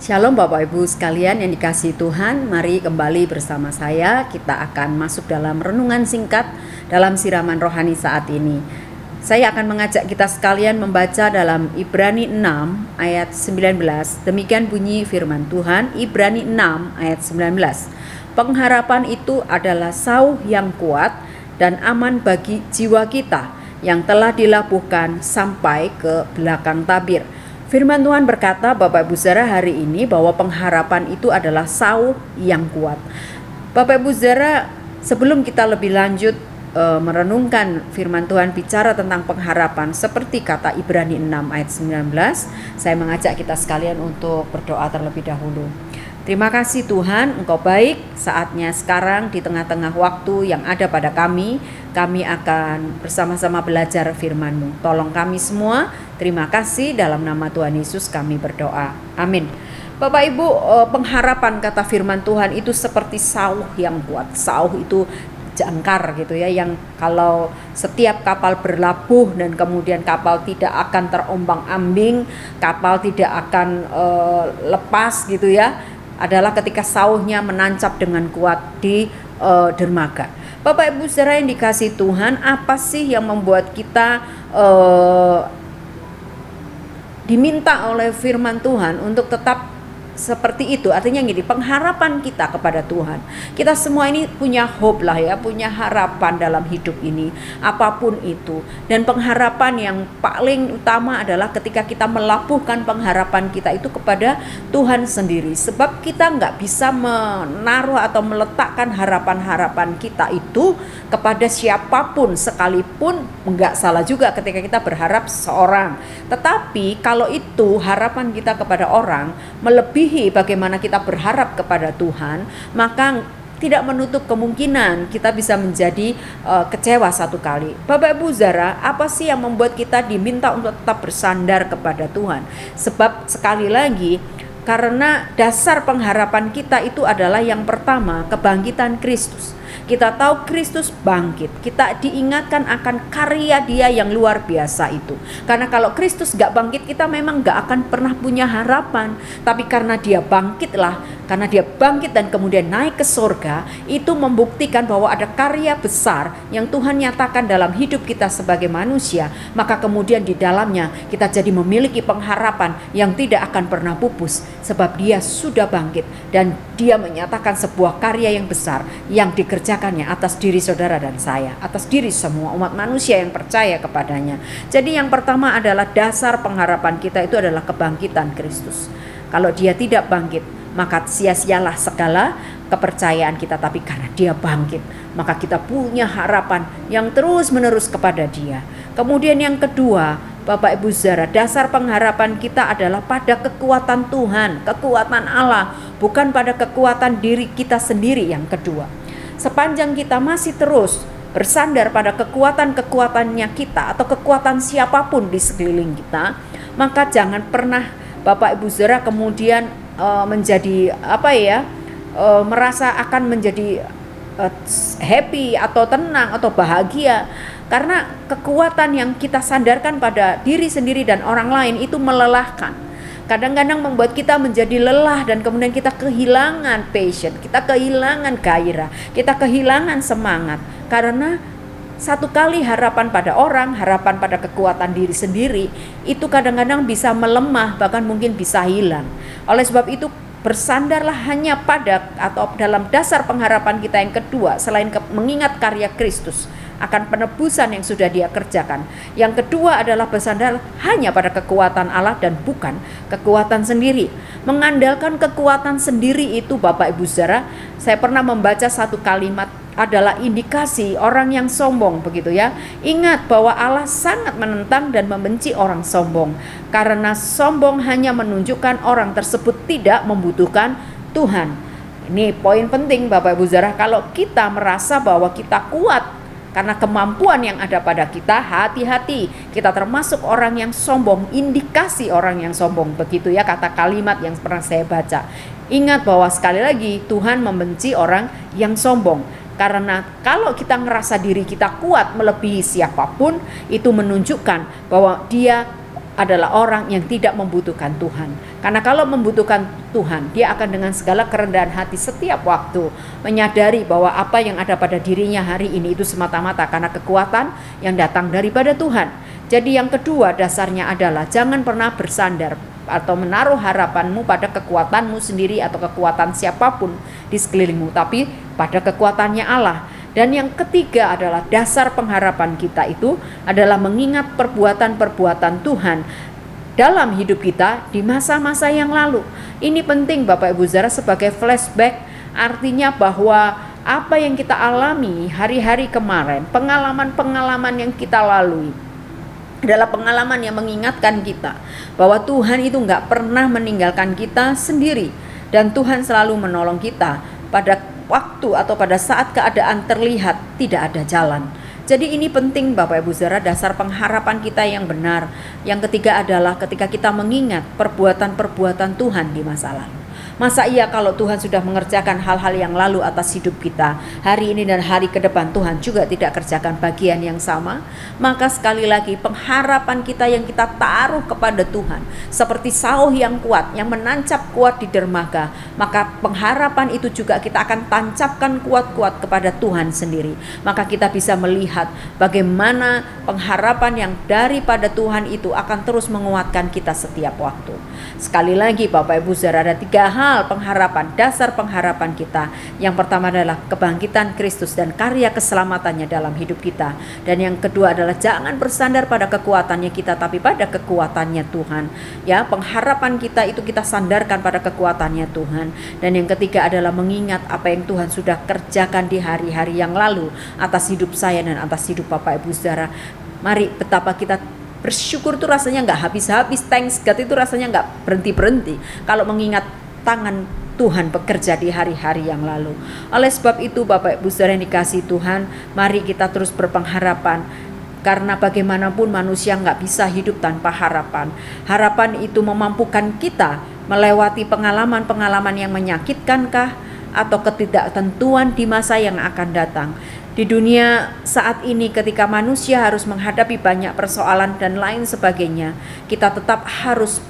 Shalom Bapak Ibu sekalian yang dikasihi Tuhan, mari kembali bersama saya. Kita akan masuk dalam renungan singkat dalam siraman rohani saat ini. Saya akan mengajak kita sekalian membaca dalam Ibrani 6 ayat 19. Demikian bunyi firman Tuhan, Ibrani 6 ayat 19. Pengharapan itu adalah sauh yang kuat dan aman bagi jiwa kita yang telah dilabuhkan sampai ke belakang tabir. Firman Tuhan berkata, Bapak Ibu Saudara, hari ini bahwa pengharapan itu adalah sauh yang kuat. Bapak Ibu Saudara, sebelum kita lebih lanjut merenungkan firman Tuhan bicara tentang pengharapan seperti kata Ibrani 6 ayat 19, saya mengajak kita sekalian untuk berdoa terlebih dahulu. Terima kasih Tuhan, Engkau baik. Saatnya sekarang di tengah-tengah waktu yang ada pada kami akan bersama-sama belajar firman-Mu. Tolong kami semua. Terima kasih, dalam nama Tuhan Yesus kami berdoa. Amin. Bapak Ibu, pengharapan kata firman Tuhan itu seperti sauh yang kuat. Sauh itu jangkar gitu ya, yang kalau setiap kapal berlabuh dan kemudian kapal tidak akan terombang-ambing, kapal tidak akan lepas gitu ya, adalah ketika sauhnya menancap dengan kuat di dermaga. Bapak Ibu Saudara yang dikasihi Tuhan, apa sih yang membuat kita diminta oleh firman Tuhan untuk tetap seperti itu? Artinya gini, pengharapan kita kepada Tuhan. Kita semua ini punya hope lah ya, punya harapan dalam hidup ini, apapun itu. Dan pengharapan yang paling utama adalah ketika kita melabuhkan pengharapan kita itu kepada Tuhan sendiri. Sebab kita nggak bisa menaruh atau meletakkan harapan-harapan kita itu kepada siapapun, sekalipun nggak salah juga ketika kita berharap seorang. Tetapi kalau itu harapan kita kepada orang melebihi bagaimana kita berharap kepada Tuhan, maka tidak menutup kemungkinan kita bisa menjadi kecewa satu kali. Bapak Ibu Saudara, apa sih yang membuat kita diminta untuk tetap bersandar kepada Tuhan? Sebab sekali lagi, karena dasar pengharapan kita itu adalah yang pertama, kebangkitan Kristus. Kita tahu Kristus bangkit, kita diingatkan akan karya Dia yang luar biasa itu. Karena kalau Kristus gak bangkit, kita memang gak akan pernah punya harapan. Tapi karena Dia bangkitlah, karena Dia bangkit dan kemudian naik ke surga, itu membuktikan bahwa ada karya besar yang Tuhan nyatakan dalam hidup kita sebagai manusia. Maka kemudian di dalamnya kita jadi memiliki pengharapan yang tidak akan pernah pupus, sebab Dia sudah bangkit dan Dia menyatakan sebuah karya yang besar yang dikerjakannya atas diri saudara dan saya, atas diri semua umat manusia yang percaya kepadanya. Jadi yang pertama adalah dasar pengharapan kita itu adalah kebangkitan Kristus. Kalau Dia tidak bangkit, maka sia-sialah segala kepercayaan kita. Tapi karena Dia bangkit, maka kita punya harapan yang terus-menerus kepada Dia. Kemudian yang kedua, Bapak Ibu Saudara, dasar pengharapan kita adalah pada kekuatan Tuhan, kekuatan Allah, bukan pada kekuatan diri kita sendiri. Yang kedua, sepanjang kita masih terus bersandar pada kekuatan-kekuatannya kita atau kekuatan siapapun di sekeliling kita, maka jangan pernah Bapak Ibu Saudara kemudian menjadi merasa akan menjadi happy atau tenang atau bahagia, karena kekuatan yang kita sandarkan pada diri sendiri dan orang lain itu melelahkan. Kadang-kadang membuat kita menjadi lelah dan kemudian kita kehilangan passion, kita kehilangan gairah, kita kehilangan semangat. Karena satu kali harapan pada orang, harapan pada kekuatan diri sendiri, itu kadang-kadang bisa melemah, bahkan mungkin bisa hilang. Oleh sebab itu, bersandarlah hanya pada atau dalam dasar pengharapan kita yang kedua, selain mengingat karya Kristus akan penebusan yang sudah Dia kerjakan. Yang kedua adalah bersandar hanya pada kekuatan Allah dan bukan kekuatan sendiri. Mengandalkan kekuatan sendiri itu, Bapak Ibu Saudara, saya pernah membaca satu kalimat, adalah indikasi orang yang sombong, begitu ya. Ingat bahwa Allah sangat menentang dan membenci orang sombong, karena sombong hanya menunjukkan orang tersebut tidak membutuhkan Tuhan. Ini poin penting Bapak Ibu Saudara. Kalau kita merasa bahwa kita kuat karena kemampuan yang ada pada kita, hati-hati, kita termasuk orang yang sombong, indikasi orang yang sombong, begitu ya kata kalimat yang pernah saya baca. Ingat bahwa sekali lagi Tuhan membenci orang yang sombong. Karena kalau kita ngerasa diri kita kuat melebihi siapapun, itu menunjukkan bahwa dia adalah orang yang tidak membutuhkan Tuhan. Karena kalau membutuhkan Tuhan, dia akan dengan segala kerendahan hati setiap waktu menyadari bahwa apa yang ada pada dirinya hari ini itu semata-mata karena kekuatan yang datang daripada Tuhan. Jadi yang kedua dasarnya adalah jangan pernah bersandar atau menaruh harapanmu pada kekuatanmu sendiri atau kekuatan siapapun di sekelilingmu, tapi pada kekuatannya Allah. Dan yang ketiga adalah dasar pengharapan kita itu adalah mengingat perbuatan-perbuatan Tuhan dalam hidup kita di masa-masa yang lalu. Ini penting Bapak Ibu Saudara sebagai flashback, artinya bahwa apa yang kita alami hari-hari kemarin, pengalaman-pengalaman yang kita lalui adalah pengalaman yang mengingatkan kita bahwa Tuhan itu nggak pernah meninggalkan kita sendiri, dan Tuhan selalu menolong kita pada waktu atau pada saat keadaan terlihat tidak ada jalan. Jadi ini penting Bapak Ibu Saudara, dasar pengharapan kita yang benar. Yang ketiga adalah ketika kita mengingat perbuatan-perbuatan Tuhan di masa lalu. Masa iya kalau Tuhan sudah mengerjakan hal-hal yang lalu atas hidup kita, hari ini dan hari ke depan Tuhan juga tidak kerjakan bagian yang sama? Maka sekali lagi pengharapan kita yang kita taruh kepada Tuhan seperti sauh yang kuat, yang menancap kuat di dermaga, maka pengharapan itu juga kita akan tancapkan kuat-kuat kepada Tuhan sendiri. Maka kita bisa melihat bagaimana pengharapan yang daripada Tuhan itu akan terus menguatkan kita setiap waktu. Sekali lagi Bapak Ibu Saudara, ada 3 hal pengharapan, dasar pengharapan kita. Yang pertama adalah kebangkitan Kristus dan karya keselamatannya dalam hidup kita. Dan yang kedua adalah jangan bersandar pada kekuatannya kita, tapi pada kekuatannya Tuhan. Ya, pengharapan kita itu kita sandarkan pada kekuatannya Tuhan. Dan yang ketiga adalah mengingat apa yang Tuhan sudah kerjakan di hari-hari yang lalu atas hidup saya dan atas hidup Bapak Ibu Saudara. Mari betapa kita bersyukur itu rasanya nggak habis-habis, thanks God itu rasanya nggak berhenti-berhenti kalau mengingat tangan Tuhan bekerja di hari-hari yang lalu. Oleh sebab itu Bapak Ibu Saudara yang dikasihi Tuhan, mari kita terus berpengharapan. Karena bagaimanapun manusia nggak bisa hidup tanpa harapan. Harapan itu memampukan kita melewati pengalaman-pengalaman yang menyakitkankah atau ketidaktentuan di masa yang akan datang. Di dunia saat ini ketika manusia harus menghadapi banyak persoalan dan lain sebagainya, kita tetap harus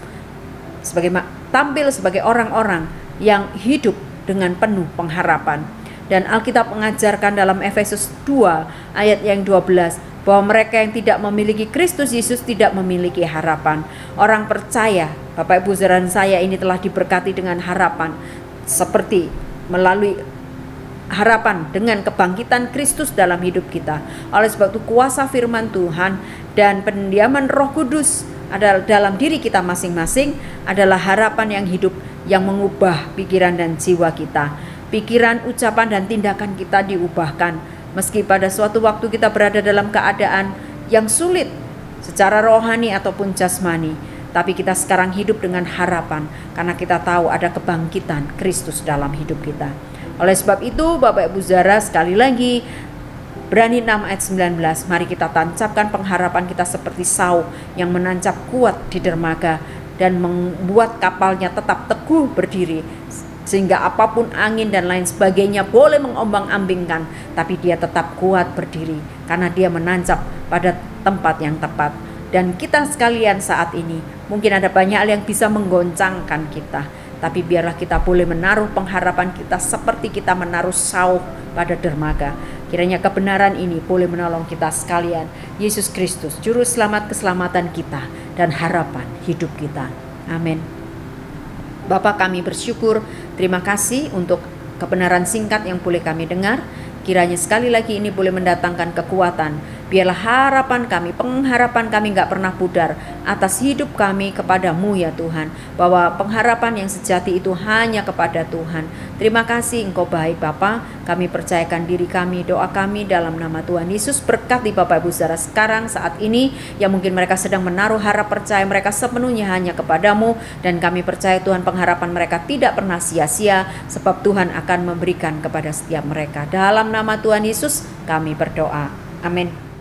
tampil sebagai orang-orang yang hidup dengan penuh pengharapan. Dan Alkitab mengajarkan dalam Efesus 2 ayat yang 12 bahwa mereka yang tidak memiliki Kristus Yesus tidak memiliki harapan. Orang percaya, Bapak Ibu Saudara saya ini telah diberkati dengan harapan seperti melalui harapan dengan kebangkitan Kristus dalam hidup kita. Oleh sebab itu kuasa firman Tuhan dan pendiaman Roh Kudus adalah dalam diri kita masing-masing adalah harapan yang hidup yang mengubah pikiran dan jiwa kita. Pikiran, ucapan dan tindakan kita diubahkan meski pada suatu waktu kita berada dalam keadaan yang sulit secara rohani ataupun jasmani, tapi kita sekarang hidup dengan harapan karena kita tahu ada kebangkitan Kristus dalam hidup kita. Oleh sebab itu Bapak Ibu Saudara, sekali lagi Ibrani 6 ayat 19, mari kita tancapkan pengharapan kita seperti sauh yang menancap kuat di dermaga dan membuat kapalnya tetap teguh berdiri, sehingga apapun angin dan lain sebagainya boleh mengombang-ambingkan, tapi dia tetap kuat berdiri karena dia menancap pada tempat yang tepat. Dan kita sekalian saat ini mungkin ada banyak hal yang bisa menggoncangkan kita, tapi biarlah kita boleh menaruh pengharapan kita seperti kita menaruh sauh pada dermaga. Kiranya kebenaran ini boleh menolong kita sekalian. Yesus Kristus, Juru Selamat keselamatan kita dan harapan hidup kita. Amin. Bapa, kami bersyukur, terima kasih untuk kebenaran singkat yang boleh kami dengar. Kiranya sekali lagi ini boleh mendatangkan kekuatan. Biarlah harapan kami, pengharapan kami gak pernah pudar atas hidup kami kepadamu ya Tuhan. Bahwa pengharapan yang sejati itu hanya kepada Tuhan. Terima kasih Engkau baik Bapa. Kami percayakan diri kami, doa kami dalam nama Tuhan Yesus. Berkati Bapak Ibu Saudara sekarang saat ini yang mungkin mereka sedang menaruh harap percaya mereka sepenuhnya hanya kepadamu. Dan kami percaya Tuhan pengharapan mereka tidak pernah sia-sia, sebab Tuhan akan memberikan kepada setiap mereka. Dalam nama Tuhan Yesus kami berdoa. Amin.